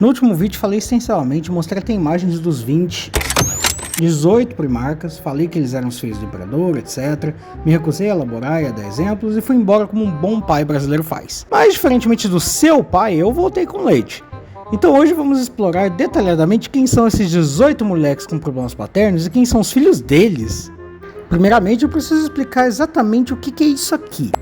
No último vídeo falei extensivamente, mostrei até imagens dos 18 primarcas, falei que eles eram os filhos do imperador, etc. Me recusei a elaborar e a dar exemplos e fui embora como um bom pai brasileiro faz. Mas diferentemente do seu pai, eu voltei com leite. Então hoje vamos explorar detalhadamente quem são esses 18 moleques com problemas paternos e quem são os filhos deles. Primeiramente eu preciso explicar exatamente o que é isso aqui.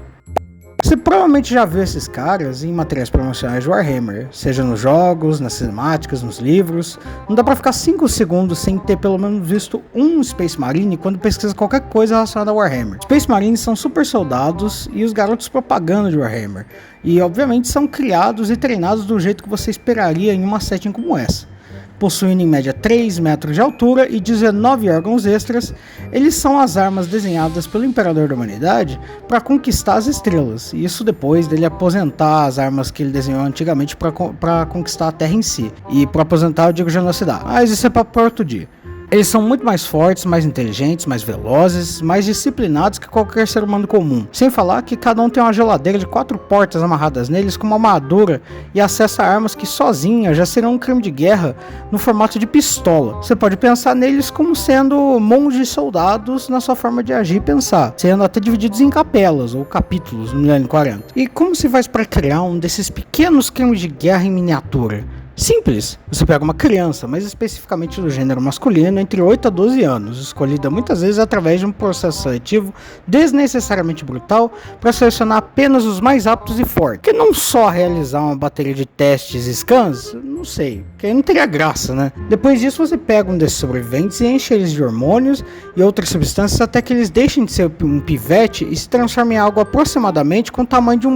Você provavelmente já viu esses caras em materiais promocionais de Warhammer, seja nos jogos, nas cinemáticas, nos livros. Não dá pra ficar 5 segundos sem ter pelo menos visto um Space Marine quando pesquisa qualquer coisa relacionada a Warhammer. Space Marines são super soldados e os garotos propaganda de Warhammer, e obviamente são criados e treinados do jeito que você esperaria em uma setting como essa. Possuindo em média 3 metros de altura e 19 órgãos extras, eles são as armas desenhadas pelo Imperador da Humanidade para conquistar as estrelas, e isso depois dele aposentar as armas que ele desenhou antigamente para conquistar a Terra em si. E para aposentar eu digo genocidar, mas isso é para outro dia. Eles são muito mais fortes, mais inteligentes, mais velozes, mais disciplinados que qualquer ser humano comum. Sem falar que cada um tem uma geladeira de 4 portas amarradas neles com uma armadura e acesso a armas que sozinhas já serão um crime de guerra no formato de pistola. Você pode pensar neles como sendo monges soldados na sua forma de agir e pensar, sendo até divididos em capelas ou capítulos no milênio 40. E como se faz para criar um desses pequenos crimes de guerra em miniatura? Simples, você pega uma criança, mais especificamente do gênero masculino, entre 8 a 12 anos, escolhida muitas vezes através de um processo seletivo desnecessariamente brutal para selecionar apenas os mais aptos e fortes. Que não só realizar uma bateria de testes e scans, não sei, que aí não teria graça, né? Depois disso você pega um desses sobreviventes e enche eles de hormônios e outras substâncias até que eles deixem de ser um pivete e se transformem em algo aproximadamente com o tamanho de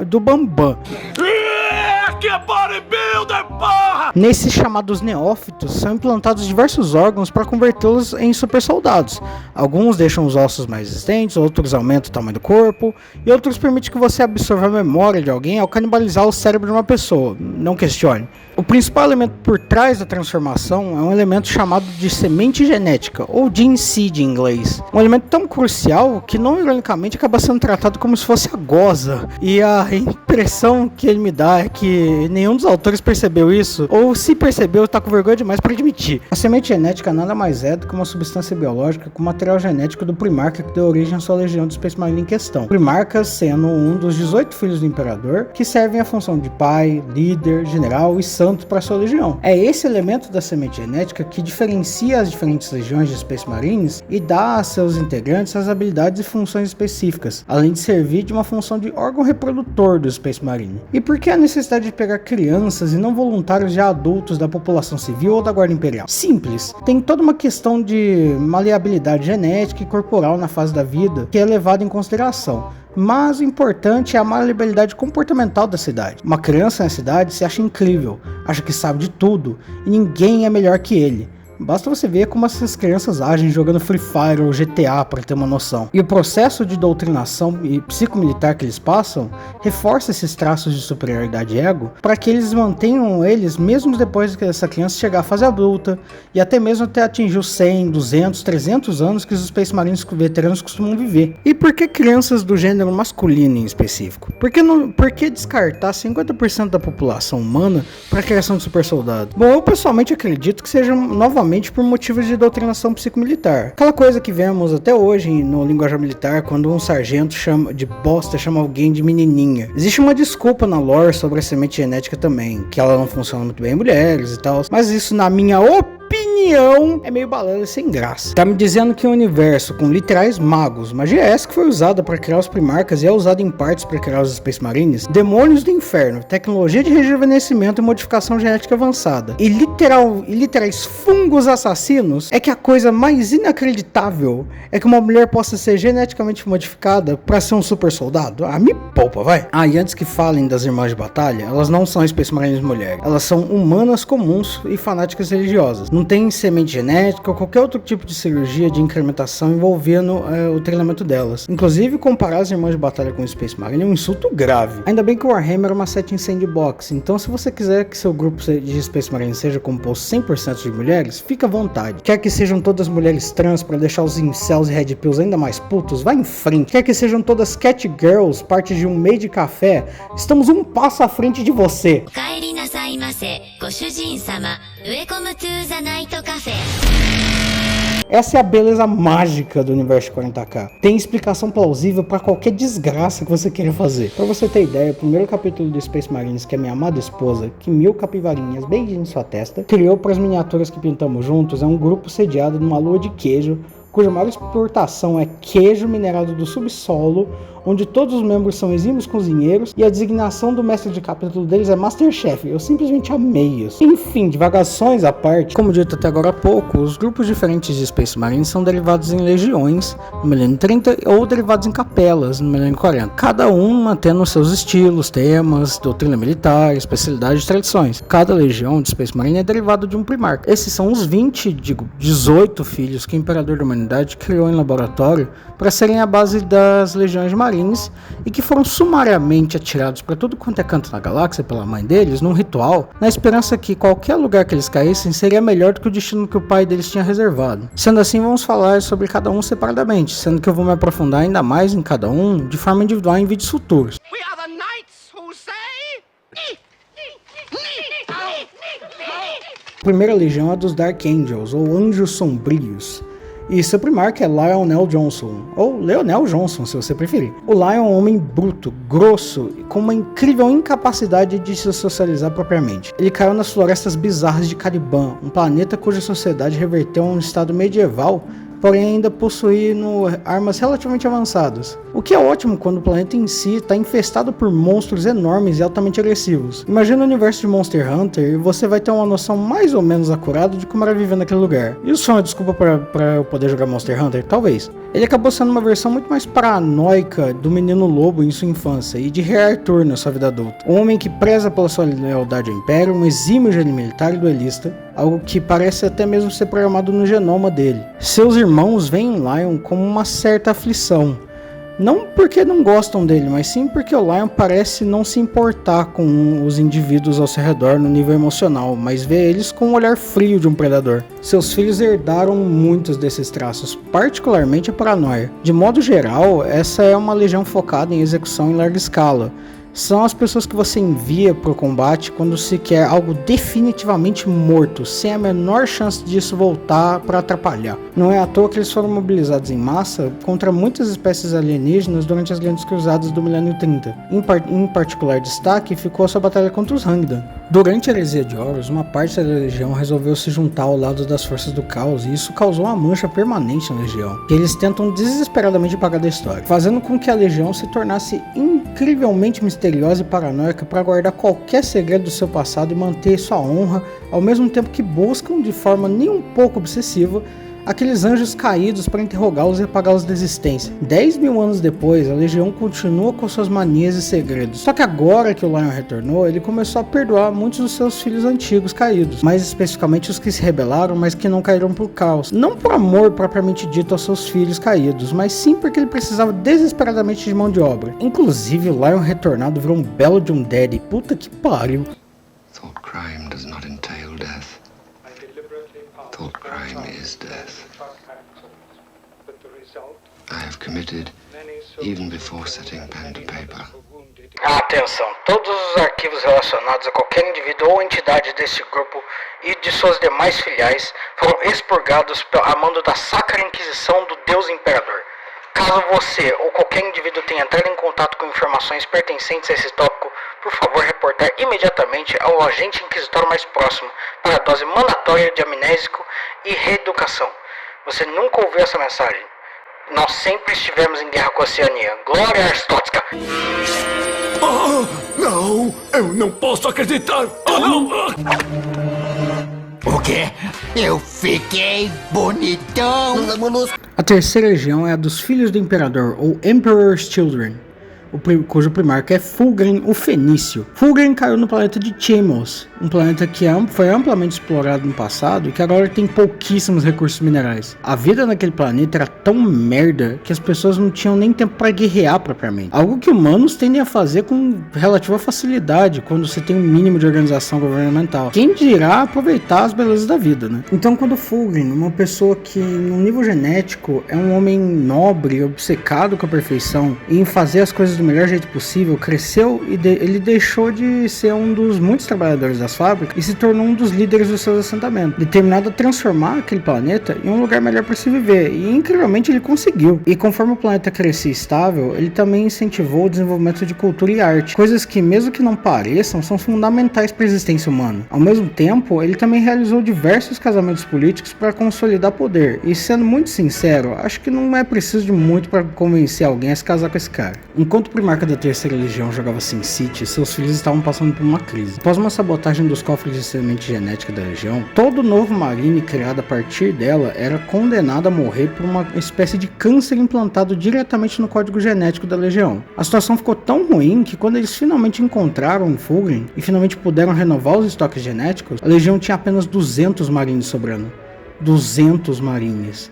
do Bambam. Que é bodybuilder, porra! Nesses chamados neófitos são implantados diversos órgãos para convertê-los em super soldados. Alguns deixam os ossos mais resistentes, outros aumentam o tamanho do corpo, e outros permitem que você absorva a memória de alguém ao canibalizar o cérebro de uma pessoa. Não questione. O principal elemento por trás da transformação é um elemento chamado de semente genética, ou gene seed em inglês. Um elemento tão crucial que não ironicamente acaba sendo tratado como se fosse a goza. E a impressão que ele me dá é que nenhum dos autores percebeu isso, ou se percebeu está com vergonha demais para admitir. A semente genética nada mais é do que uma substância biológica com material genético do Primarca que deu origem à sua legião do Space Marine em questão. Primarca sendo um dos 18 filhos do Imperador, que servem a função de pai, líder, general e santo para sua legião. É esse elemento da semente genética que diferencia as diferentes legiões de Space Marines e dá a seus integrantes as habilidades e funções específicas, além de servir de uma função de órgão reprodutor do Space Marine. E por que a necessidade de pegar crianças e não voluntários já adultos da população civil ou da Guarda Imperial? Simples, tem toda uma questão de maleabilidade genética e corporal na fase da vida que é levada em consideração. Mas o importante é a maleabilidade comportamental da cidade. Uma criança na cidade se acha incrível, acha que sabe de tudo e ninguém é melhor que ele. Basta você ver como essas crianças agem jogando Free Fire ou GTA para ter uma noção. E o processo de doutrinação e psicomilitar que eles passam reforça esses traços de superioridade e ego para que eles mantenham eles mesmo depois que essa criança chegar à fase adulta e até mesmo até atingir os 100, 200, 300 anos que os Space Marines veteranos costumam viver. E por que crianças do gênero masculino em específico? Por que descartar 50% da população humana para a criação de super soldado? Bom, eu pessoalmente acredito que seja novamente por motivos de doutrinação psicomilitar. Aquela coisa que vemos até hoje no linguajar militar quando um sargento chama alguém de menininha. Existe uma desculpa na lore sobre a semente genética também, que ela não funciona muito bem em mulheres e tal, mas isso na minha opinião é meio balela e sem graça. Tá me dizendo que um universo com literais magos, magia essa que foi usada para criar os primarcas e é usada em partes para criar os Space Marines, demônios do inferno, tecnologia de rejuvenescimento e modificação genética avançada e literais fungos assassinos, é que a coisa mais inacreditável é que uma mulher possa ser geneticamente modificada para ser um super soldado? Ah, me poupa, vai. Ah, e antes que falem das irmãs de batalha, elas não são Space Marines mulheres, elas são humanas comuns e fanáticas religiosas. Não tem semente genética ou qualquer outro tipo de cirurgia de incrementação envolvendo o treinamento delas. Inclusive, comparar as irmãs de batalha com o Space Marine é um insulto grave. Ainda bem que o Warhammer é uma setting sandbox, então se você quiser que seu grupo de Space Marine seja composto 100% de mulheres, fica à vontade. Quer que sejam todas mulheres trans para deixar os incels e red pills ainda mais putos? Vai em frente. Quer que sejam todas cat girls, parte de um meio de café? Estamos um passo à frente de você. Essa é a beleza mágica do universo 40k. Tem explicação plausível para qualquer desgraça que você queira fazer. Para você ter ideia, o primeiro capítulo do Space Marines que a minha amada esposa, que 1000 capivarinhas beijinho em sua testa, criou para as miniaturas que pintamos juntos é um grupo sediado numa lua de queijo, cuja maior exportação é queijo minerado do subsolo, onde todos os membros são exímios cozinheiros e a designação do mestre de capítulo deles é Masterchef. Eu simplesmente amei isso. Enfim, divagações à parte, como dito até agora há pouco, os grupos diferentes de Space Marines são derivados em legiões no milênio 30 ou derivados em capelas no milênio 40. Cada um mantendo seus estilos, temas, doutrina militar, especialidades e tradições. Cada legião de Space Marine é derivado de um primarca. Esses são os 18 filhos que o Imperador da Humanidade criou em laboratório para serem a base das legiões de Marines e que foram sumariamente atirados para tudo quanto é canto na galáxia pela mãe deles num ritual, na esperança que qualquer lugar que eles caíssem seria melhor do que o destino que o pai deles tinha reservado. Sendo assim, vamos falar sobre cada um separadamente, sendo que eu vou me aprofundar ainda mais em cada um de forma individual em vídeos futuros. A primeira legião é dos Dark Angels, ou Anjos Sombrios. E seu primarca é Lionel Johnson, ou Leonel Johnson, se você preferir. O Lion é um homem bruto, grosso e com uma incrível incapacidade de se socializar propriamente. Ele caiu nas florestas bizarras de Caliban, um planeta cuja sociedade reverteu a um estado medieval, porém ainda possuindo armas relativamente avançadas. O que é ótimo quando o planeta em si está infestado por monstros enormes e altamente agressivos. Imagina o universo de Monster Hunter e você vai ter uma noção mais ou menos acurada de como era viver naquele lugar. Isso é uma desculpa para eu poder jogar Monster Hunter? Talvez. Ele acabou sendo uma versão muito mais paranoica do menino lobo em sua infância e de Rei Arthur na sua vida adulta. Um homem que preza pela sua lealdade ao Império, um exímio gênio militar e duelista, algo que parece até mesmo ser programado no genoma dele. Seus irmãos veem Lion como uma certa aflição. Não porque não gostam dele, mas sim porque o Lion parece não se importar com os indivíduos ao seu redor no nível emocional, mas vê eles com o olhar frio de um predador. Seus filhos herdaram muitos desses traços, particularmente a paranoia. De modo geral, essa é uma legião focada em execução em larga escala. São as pessoas que você envia para o combate quando se quer algo definitivamente morto, sem a menor chance disso voltar para atrapalhar. Não é à toa que eles foram mobilizados em massa contra muitas espécies alienígenas durante as grandes cruzadas do milênio 30. Em particular destaque ficou a sua batalha contra os Hangdan. Durante a heresia de Horus, uma parte da legião resolveu se juntar ao lado das forças do caos e isso causou uma mancha permanente na legião, que eles tentam desesperadamente apagar da história, fazendo com que a legião se tornasse incrivelmente misteriosa e paranoica para guardar qualquer segredo do seu passado e manter sua honra, ao mesmo tempo que buscam de forma nem um pouco obsessiva aqueles anjos caídos para interrogá-los e apagá-los da existência. 10.000 anos depois, a legião continua com suas manias e segredos. Só que agora que o Lion retornou, ele começou a perdoar muitos dos seus filhos antigos caídos, mais especificamente os que se rebelaram, mas que não caíram por caos. Não por amor propriamente dito aos seus filhos caídos, mas sim porque ele precisava desesperadamente de mão de obra. Inclusive, o Lion retornado virou um belo de um daddy. Puta que pariu. Thought crime does not entail death. Thought crime is death. I have committed even before setting pen to paper. Atenção, todos os arquivos relacionados a qualquer indivíduo ou entidade deste grupo e de suas demais filiais foram expurgados a mando da Sacra Inquisição do Deus Imperador. Caso você ou qualquer indivíduo tenha entrado em contato com informações pertencentes a esse tópico, por favor reportar imediatamente ao agente inquisitório mais próximo para a dose mandatória de amnésico e reeducação. Você nunca ouviu essa mensagem? Nós sempre estivemos em guerra com a Oceania. Glória Aristótica! Não, eu não posso acreditar. Oh, não. O quê? Eu fiquei bonitão. A terceira legião é a dos Filhos do Imperador, ou Emperor's Children. cujo primarca é Fulgrim, o Fenício. Fulgrim caiu no planeta de Chemos, um planeta que foi amplamente explorado no passado e que agora tem pouquíssimos recursos minerais. A vida naquele planeta era tão merda que as pessoas não tinham nem tempo para guerrear propriamente. Algo que humanos tendem a fazer com relativa facilidade quando você tem um mínimo de organização governamental. Quem dirá aproveitar as belezas da vida, né? Então, quando Fulgrim, uma pessoa que no nível genético é um homem nobre, obcecado com a perfeição e em fazer as coisas do melhor jeito possível, cresceu e ele deixou de ser um dos muitos trabalhadores das fábricas e se tornou um dos líderes dos seus assentamentos, determinado a transformar aquele planeta em um lugar melhor para se viver, e incrivelmente ele conseguiu. E conforme o planeta crescia estável, ele também incentivou o desenvolvimento de cultura e arte, coisas que, mesmo que não pareçam, são fundamentais para a existência humana. Ao mesmo tempo, ele também realizou diversos casamentos políticos para consolidar poder, e sendo muito sincero, acho que não é preciso de muito para convencer alguém a se casar com esse cara. Enquanto o primarca da Terceira Legião jogava SimCity, seus filhos estavam passando por uma crise. Após uma sabotagem dos cofres de semente genética da Legião, todo novo Marine criado a partir dela era condenado a morrer por uma espécie de câncer implantado diretamente no código genético da Legião. A situação ficou tão ruim que quando eles finalmente encontraram o Fulgrim e finalmente puderam renovar os estoques genéticos, a Legião tinha apenas 200 Marines sobrando. 200 Marines.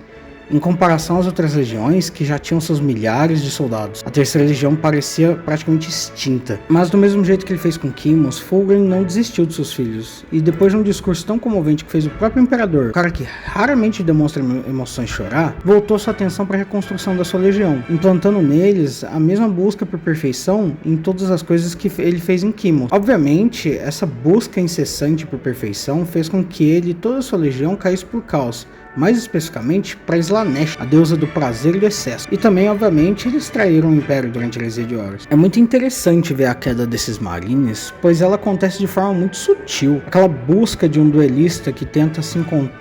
Em comparação às outras legiões, que já tinham seus milhares de soldados, a Terceira Legião parecia praticamente extinta. Mas do mesmo jeito que ele fez com Chemos, Fulgrim não desistiu de seus filhos, e depois de um discurso tão comovente que fez o próprio Imperador, o cara que raramente demonstra emoções chorar, voltou sua atenção para a reconstrução da sua legião, implantando neles a mesma busca por perfeição em todas as coisas que ele fez em Chemos. Obviamente, essa busca incessante por perfeição fez com que ele e toda a sua legião caísse por caos, mais especificamente para Slanesh, a deusa do prazer e do excesso. E também, obviamente, eles traíram o Império durante a heresia de Horus. É muito interessante ver a queda desses Marines, pois ela acontece de forma muito sutil. Aquela busca de um duelista que tenta se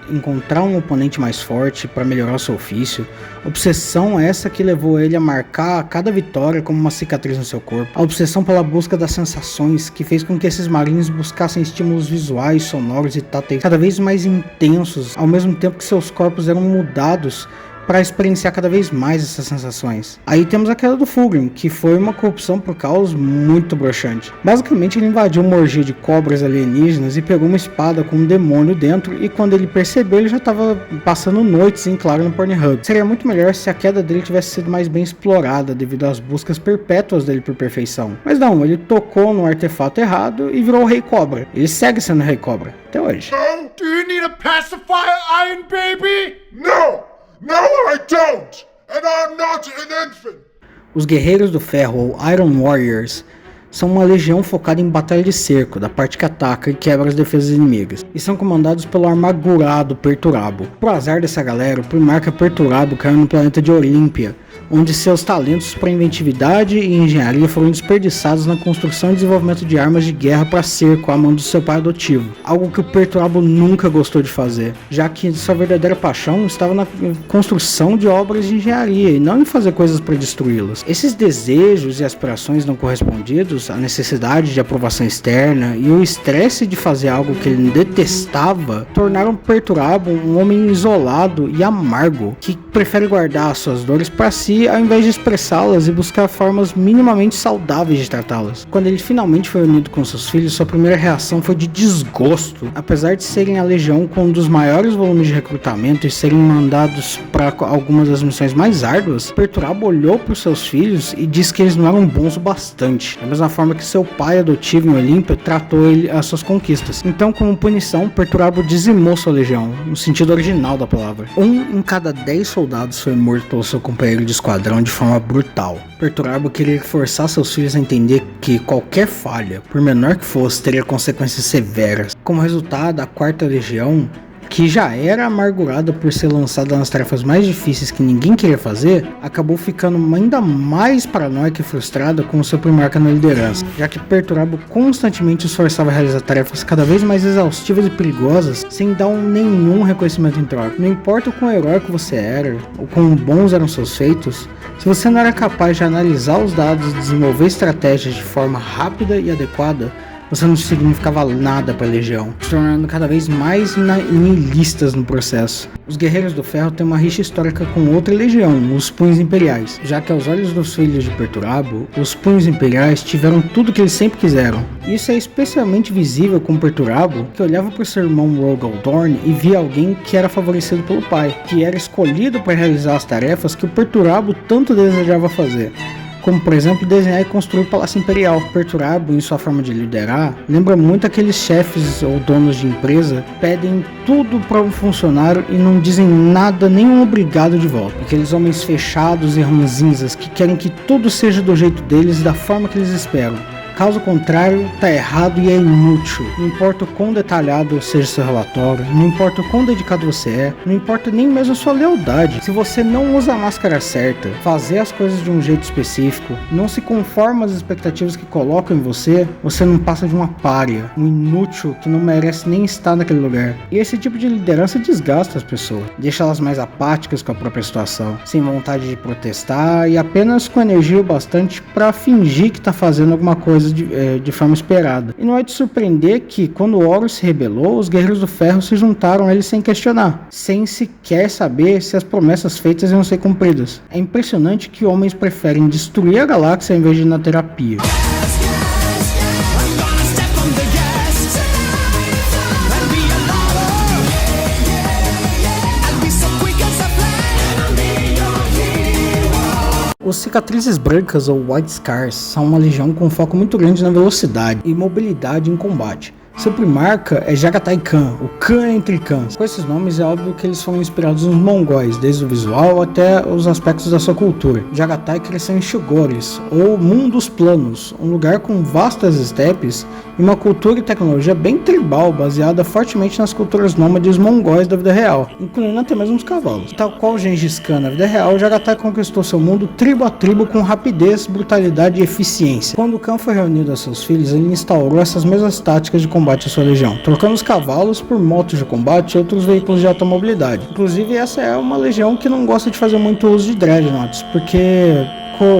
encontrar um oponente mais forte para melhorar o seu ofício, obsessão essa que levou ele a marcar cada vitória como uma cicatriz no seu corpo, a obsessão pela busca das sensações que fez com que esses Marines buscassem estímulos visuais, sonoros e táteis cada vez mais intensos, ao mesmo tempo que seus corpos eram mudados para experienciar cada vez mais essas sensações. Aí temos a queda do Fulgrim, que foi uma corrupção por caos muito broxante. Basicamente ele invadiu uma orgia de cobras alienígenas e pegou uma espada com um demônio dentro, e quando ele percebeu ele já estava passando noites em claro no Pornhub. Seria muito melhor se a queda dele tivesse sido mais bem explorada devido às buscas perpétuas dele por perfeição. Mas não, ele tocou no artefato errado e virou o Rei Cobra. Ele segue sendo o Rei Cobra até hoje. Oh, do you need a pacifier, Iron Baby? No! No, I don't! And I'm not an infant! Os Guerreiros do Ferro, ou Iron Warriors, são uma legião focada em batalha de cerco, da parte que ataca e quebra as defesas inimigas, e são comandados pelo amargurado Perturabo. Pro azar dessa galera, o primarca Perturabo caiu no planeta de Olímpia, onde seus talentos para inventividade e engenharia foram desperdiçados na construção e desenvolvimento de armas de guerra para cerco à mão do seu pai adotivo, algo que o Perturabo nunca gostou de fazer, já que sua verdadeira paixão estava na construção de obras de engenharia e não em fazer coisas para destruí-las. Esses desejos e aspirações não correspondidos, a necessidade de aprovação externa e o estresse de fazer algo que ele detestava, tornaram Perturabo um homem isolado e amargo, que prefere guardar as suas dores para si ao invés de expressá-las e buscar formas minimamente saudáveis de tratá-las. Quando ele finalmente foi unido com seus filhos, sua primeira reação foi de desgosto. Apesar de serem a legião com um dos maiores volumes de recrutamento e serem mandados para algumas das missões mais árduas, Perturabo olhou para os seus filhos e disse que eles não eram bons o bastante, da mesma forma que seu pai adotivo em Olímpia tratou ele as suas conquistas. Então, como punição, Perturabo dizimou sua legião, no sentido original da palavra. 1 em cada 10 soldados foi morto pelo seu companheiro de esquadrão de forma brutal. Perturabo queria forçar seus filhos a entender que qualquer falha, por menor que fosse, teria consequências severas. Como resultado, a 4ª Legião, que já era amargurada por ser lançada nas tarefas mais difíceis que ninguém queria fazer, acabou ficando ainda mais paranoica e frustrada com o seu primarca na liderança, já que Perturabo constantemente os forçava a realizar tarefas cada vez mais exaustivas e perigosas, sem dar nenhum reconhecimento em troca. Não importa o quão heróico você era, ou quão bons eram seus feitos, se você não era capaz de analisar os dados e desenvolver estratégias de forma rápida e adequada, você não significava nada para a Legião, se tornando cada vez mais nihilistas no processo. Os Guerreiros do Ferro têm uma rixa histórica com outra legião, os Punhos Imperiais, já que aos olhos dos filhos de Perturabo, os Punhos Imperiais tiveram tudo que eles sempre quiseram. Isso é especialmente visível com Perturabo, que olhava para seu irmão Rogal Dorn e via alguém que era favorecido pelo pai, que era escolhido para realizar as tarefas que o Perturabo tanto desejava fazer, como por exemplo desenhar e construir o Palácio Imperial. Perturabo, em sua forma de liderar, lembra muito aqueles chefes ou donos de empresa que pedem tudo para um funcionário e não dizem nada, nem um obrigado de volta. Aqueles homens fechados e ranzinzas que querem que tudo seja do jeito deles e da forma que eles esperam. Caso contrário, tá errado e é inútil. Não importa o quão detalhado seja seu relatório, não importa o quão dedicado você é, não importa nem mesmo a sua lealdade. Se você não usa a máscara certa, fazer as coisas de um jeito específico, não se conforma às expectativas que colocam em você, você não passa de uma pária, um inútil que não merece nem estar naquele lugar. E esse tipo de liderança desgasta as pessoas, deixa elas mais apáticas com a própria situação, sem vontade de protestar e apenas com energia o bastante para fingir que tá fazendo alguma coisa de forma esperada. E não é de surpreender que, quando Horus se rebelou, os Guerreiros do Ferro se juntaram a ele sem questionar, sem sequer saber se as promessas feitas iam ser cumpridas. É impressionante que homens preferem destruir a galáxia ao invés de ir na terapia. Os Cicatrizes Brancas, ou White Scars, são uma legião com foco muito grande na velocidade e mobilidade em combate. Seu primarca é Jagatai Khan, o Khan entre Khans. Com esses nomes é óbvio que eles foram inspirados nos mongóis, desde o visual até os aspectos da sua cultura. Jagatai cresceu em Shuggoris, ou Mundos Planos, um lugar com vastas estepes e uma cultura e tecnologia bem tribal, baseada fortemente nas culturas nômades mongóis da vida real, incluindo até mesmo os cavalos. Tal qual Gengis Khan na vida real, Jagatai conquistou seu mundo tribo a tribo com rapidez, brutalidade e eficiência. Quando Khan foi reunido a seus filhos, ele instaurou essas mesmas táticas de combate à sua legião, trocando os cavalos por motos de combate e outros veículos de alta mobilidade. Inclusive, essa é uma legião que não gosta de fazer muito uso de dreadnoughts, porque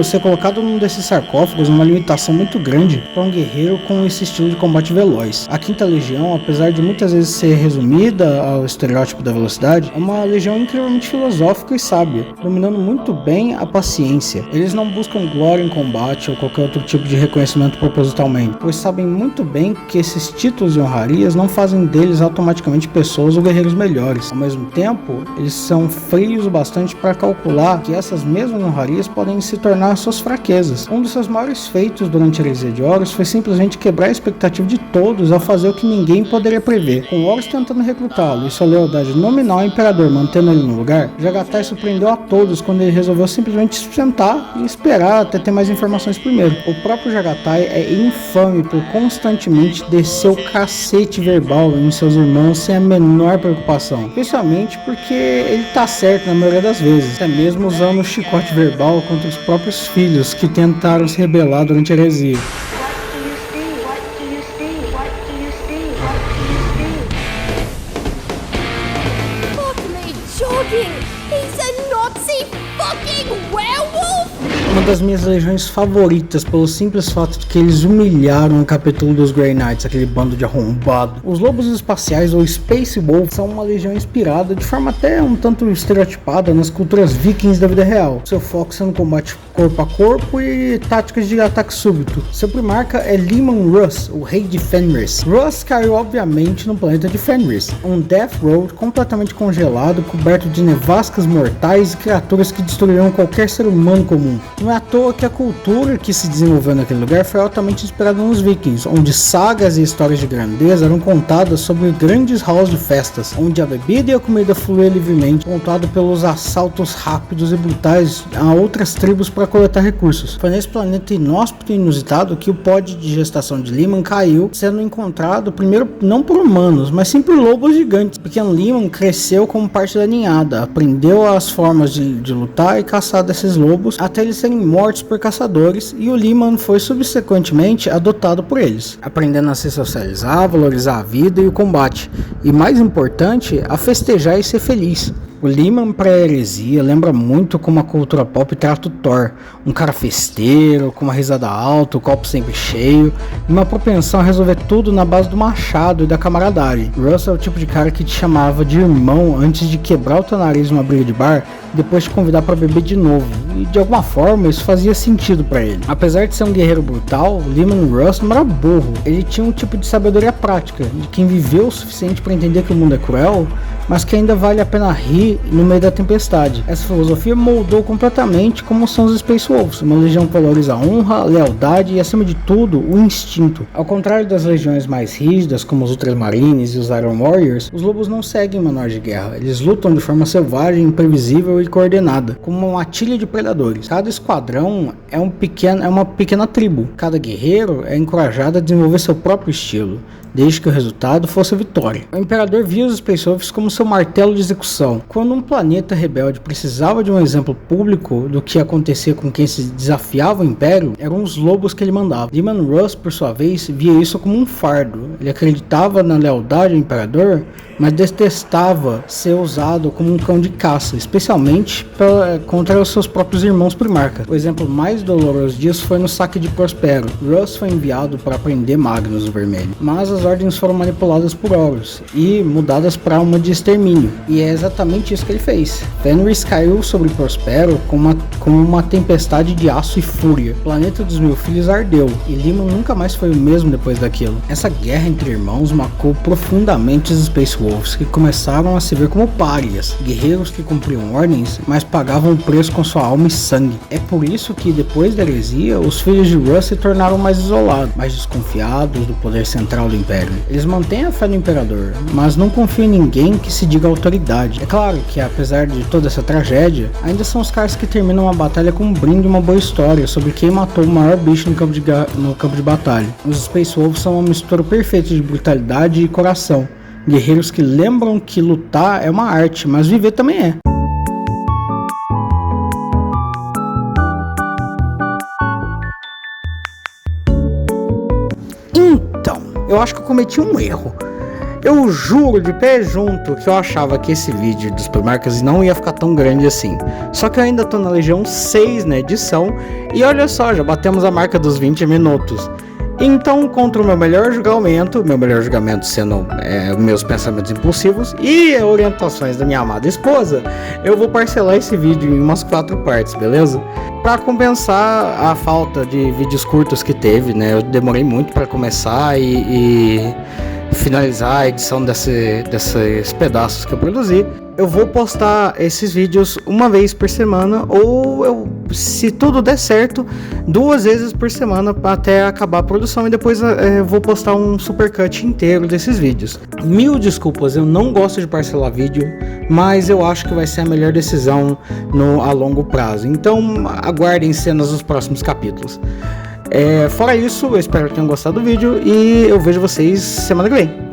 ser colocado num desses sarcófagos é uma limitação muito grande para um guerreiro com esse estilo de combate veloz. A Quinta Legião, apesar de muitas vezes ser resumida ao estereótipo da velocidade, é uma legião incrivelmente filosófica e sábia, dominando muito bem a paciência. Eles não buscam glória em combate ou qualquer outro tipo de reconhecimento propositalmente, pois sabem muito bem que esses títulos e honrarias não fazem deles automaticamente pessoas ou guerreiros melhores. Ao mesmo tempo, eles são frios o bastante para calcular que essas mesmas honrarias podem se tornar suas fraquezas. Um dos seus maiores feitos durante a heresia de Horus foi simplesmente quebrar a expectativa de todos ao fazer o que ninguém poderia prever. Com Horus tentando recrutá-lo e sua lealdade nominal ao Imperador mantendo ele no lugar, Jagatai surpreendeu a todos quando ele resolveu simplesmente sentar e esperar até ter mais informações primeiro. O próprio Jagatai é infame por constantemente descer o cacete verbal em seus irmãos sem a menor preocupação, especialmente porque ele tá certo na maioria das vezes, até mesmo usando o chicote verbal contra os próprios filhos que tentaram se rebelar durante a heresia. Uma das minhas legiões favoritas pelo simples fato de que eles humilharam o capítulo dos Grey Knights, aquele bando de arrombado. Os Lobos Espaciais, ou Space Wolf, são uma legião inspirada, de forma até um tanto estereotipada, nas culturas vikings da vida real. Seu foco sendo combate corpo a corpo e táticas de ataque súbito. Seu primarca é Leman Russ, o rei de Fenris. Russ caiu obviamente no planeta de Fenris, um Death Road completamente congelado, coberto de nevascas mortais e criaturas que destruirão qualquer ser humano comum. Não é à toa que a cultura que se desenvolveu naquele lugar foi altamente inspirada nos vikings, onde sagas e histórias de grandeza eram contadas sobre grandes halls de festas, onde a bebida e a comida fluíam livremente, pontuado pelos assaltos rápidos e brutais a outras tribos para coletar recursos. Foi nesse planeta inóspito e inusitado que o pod de gestação de Leman caiu, sendo encontrado primeiro não por humanos, mas sim por lobos gigantes. O pequeno Leman cresceu como parte da ninhada, aprendeu as formas de lutar e caçar desses lobos até eles serem mortos por caçadores, e o Leman foi subsequentemente adotado por eles, aprendendo a se socializar, a valorizar a vida e o combate, e mais importante, a festejar e ser feliz. O Lehman pré-heresia lembra muito como a cultura pop trata o Thor, um cara festeiro, com uma risada alta, o copo sempre cheio, e uma propensão a resolver tudo na base do machado e da camaradagem. Russell é o tipo de cara que te chamava de irmão antes de quebrar o teu nariz numa briga de bar, depois te convidar para beber de novo, e de alguma forma isso fazia sentido para ele. Apesar de ser um guerreiro brutal, Lehman Russell não era burro, ele tinha um tipo de sabedoria prática, de quem viveu o suficiente para entender que o mundo é cruel, mas que ainda vale a pena rir no meio da tempestade. Essa filosofia moldou completamente como são os Space Wolves, uma legião que valoriza a honra, a lealdade e, acima de tudo, o instinto. Ao contrário das legiões mais rígidas, como os Ultramarines e os Iron Warriors, os lobos não seguem manuais de guerra, eles lutam de forma selvagem, imprevisível e coordenada, como uma matilha de predadores. Cada esquadrão é uma pequena tribo, cada guerreiro é encorajado a desenvolver seu próprio estilo, desde que o resultado fosse a vitória. O Imperador via os Space Wolves como seu martelo de execução. Quando um planeta rebelde precisava de um exemplo público do que acontecia com quem se desafiava o Império, eram os lobos que ele mandava. Lehman Russell, por sua vez, via isso como um fardo. Ele acreditava na lealdade ao Imperador, mas detestava ser usado como um cão de caça, especialmente contra os seus próprios irmãos Primarca. O exemplo mais doloroso disso foi no saque de Prospero. Russ foi enviado para prender Magnus o Vermelho, mas as ordens foram manipuladas por Horus e mudadas para uma de extermínio, e é exatamente isso que ele fez. Fenris caiu sobre Prospero como uma tempestade de aço e fúria. O planeta dos Mil Filhos ardeu, e Lehman nunca mais foi o mesmo depois daquilo. Essa guerra entre irmãos marcou profundamente os Space Wolves, que começaram a se ver como párias, guerreiros que cumpriam ordens, mas pagavam o preço com sua alma e sangue. É por isso que, depois da heresia, os filhos de Russ se tornaram mais isolados, mais desconfiados do poder central do Império. Eles mantêm a fé no Imperador, mas não confiam em ninguém que se diga autoridade. É claro que, apesar de toda essa tragédia, ainda são os caras que terminam a batalha com um brinde e uma boa história sobre quem matou o maior bicho no campo de batalha. Os Space Wolves são uma mistura perfeita de brutalidade e coração. Guerreiros que lembram que lutar é uma arte, mas viver também é. Então, eu acho que eu cometi um erro. Eu juro de pé junto que eu achava que esse vídeo dos Primarcas não ia ficar tão grande assim. Só que eu ainda tô na Legião 6 na edição, e olha só, já batemos a marca dos 20 minutos. Então, contra o meu melhor julgamento sendo meus pensamentos impulsivos e orientações da minha amada esposa, eu vou parcelar esse vídeo em umas 4 partes, beleza? Para compensar a falta de vídeos curtos que teve, né? Eu demorei muito para começar e finalizar a edição desses pedaços que eu produzi. Eu vou postar esses vídeos uma vez por semana, ou se tudo der certo, 2 vezes por semana até acabar a produção, e depois eu vou postar um supercut inteiro desses vídeos. Mil desculpas, eu não gosto de parcelar vídeo, mas eu acho que vai ser a melhor decisão a longo prazo. Então aguardem cenas dos próximos capítulos. Fora isso, eu espero que tenham gostado do vídeo e eu vejo vocês semana que vem.